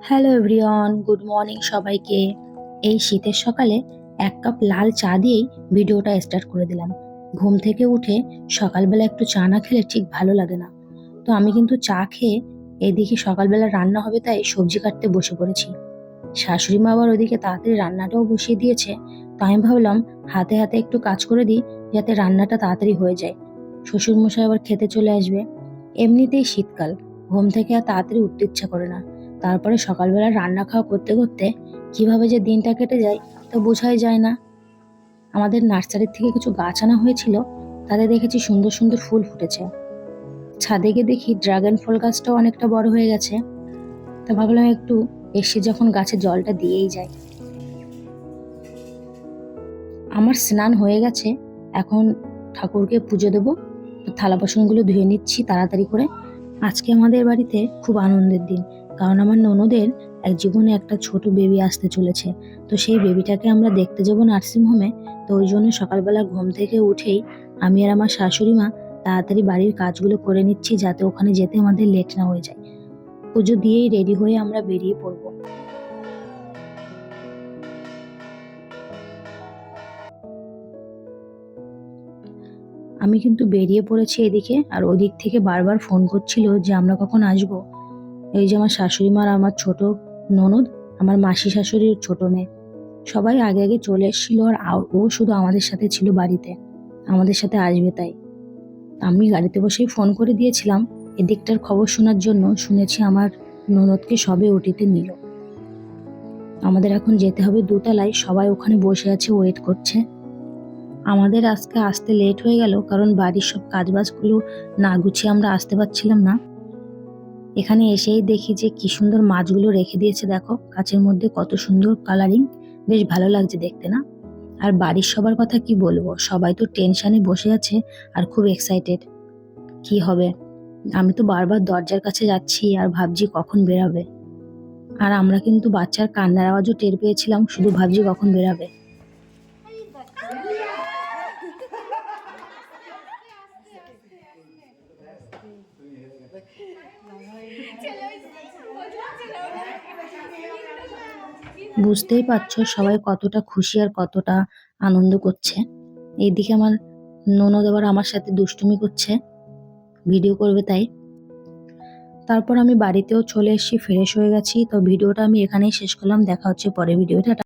Hello everyone, good morning সবাইকে। এই শীতের সকালে এক কাপ লাল চা দিয়েই ভিডিওটা স্টার্ট করে দিলাম। ঘুম থেকে উঠে সকালবেলা একটু চা না খেলে ঠিক ভালো লাগে না। তো আমি কিন্তু চা খেয়ে এদিকে সকালবেলা রান্না হবে তাই সবজি কাটতে বসে পড়েছি। শাশুড়ি মা আবার ওদিকে তাড়াতাড়ি রান্নাটাও বসিয়ে দিয়েছে। তো আমি ভাবলাম হাতে হাতে একটু কাজ করে দিই, যাতে রান্নাটা তাড়াতাড়ি হয়ে যায়। শ্বশুরমশাই আবার খেতে চলে আসবে। এমনিতেই শীতকাল, ঘুম থেকে আর তাড়াতাড়ি উঠতে ইচ্ছা করে না। তারপরে সকালবেলা রান্না খাওয়া করতে করতে কিভাবে যে দিনটা কেটে যায় তা বোঝাই যায় না। আমাদের নার্সারির থেকে কিছু গাছ আনা হয়েছিল, তাতে দেখেছি সুন্দর সুন্দর ফুল ফুটেছে। ছাদে গিয়ে দেখি ড্রাগন ফল গাছটাও অনেকটা বড় হয়ে গেছে। তা ভাবলাম একটু এসে যখন গাছে জলটা দিয়েই যায়। আমার স্নান হয়ে গেছে, এখন ঠাকুরকে পুজো দেবো। থালা বাসনগুলো ধুয়ে নিচ্ছি তাড়াতাড়ি করে। আজকে আমাদের বাড়িতে খুব আনন্দের দিন, কারণ আমার ননদের এক জীবনে একটা ছোট বেবি আসতে চলেছে। তো সেই বেবিটাকে আমরা দেখতে যাবো নার্সিংহোমে। তো ওই জন্য সকালবেলা ঘুম থেকে উঠেই আমি আর আমার শাশুড়ি মা তাড়াতাড়ি বাড়ির কাজগুলো করে নিচ্ছি, যাতে ওখানে যেতে আমাদের লেট না হয়ে যায়। পুজো দিয়েই রেডি হয়ে আমরা বেরিয়ে পড়বো। আমি কিন্তু বেরিয়ে পড়েছি এদিকে, আর ওদিক থেকে বারবার ফোন করছিল যে আমরা কখন আসবো। এই যে আমার শাশুড়ি মার আমার ছোট ননদ, আমার মাসি শাশুড়ির ছোট মেয়ে, সবাই আগে আগে চলে এসেছিল। আর ও শুধু আমাদের সাথে ছিল বাড়িতে, আমাদের সাথে আসবে তাই। আমি গাড়িতে বসেই ফোন করে দিয়েছিলাম এদিকটার খবর শোনার জন্য। শুনেছি আমার ননদকে সবে ওটিতে নিল। আমাদের এখন যেতে হবে দোতলায়, সবাই ওখানে বসে আছে, ওয়েট করছে। আমাদের আজকে আসতে লেট হয়ে গেল, কারণ বাড়ির সব কাজবাজগুলো না গুছিয়ে আমরা আসতে পারছিলাম না। এখানে এসেই দেখি যে কি সুন্দর মাছগুলো রেখে দিয়েছে, দেখো কাচের মধ্যে কত সুন্দর কালারিং, বেশ ভালো লাগছে দেখতে না? আর বাড়ির সবার কথা কি বলবো, সবাই তো টেনশনে বসে আছে আর খুব এক্সাইটেড কি হবে। আমি তো বারবার দরজার কাছে যাচ্ছি আর ভাবছি কখন বেরাবে। আর আমরা কিন্তু বাচ্চার কান্নার আওয়াজও টের পেয়েছিলাম, শুধু ভাবছি কখন বেরাবে। বুঝতেই পারছো সবাই কতটা খুশি আর কতটা আনন্দ করছে। এইদিকে আমার ননদ আবার আমার সাথে দুষ্টুমি করছে, ভিডিও করবে তাই। তারপর আমি বাড়িতেও চলে এসেছি, ফ্রেশ হয়ে গেছি। তো ভিডিওটা আমি এখানেই শেষ করলাম, দেখা হচ্ছে পরে ভিডিওটা।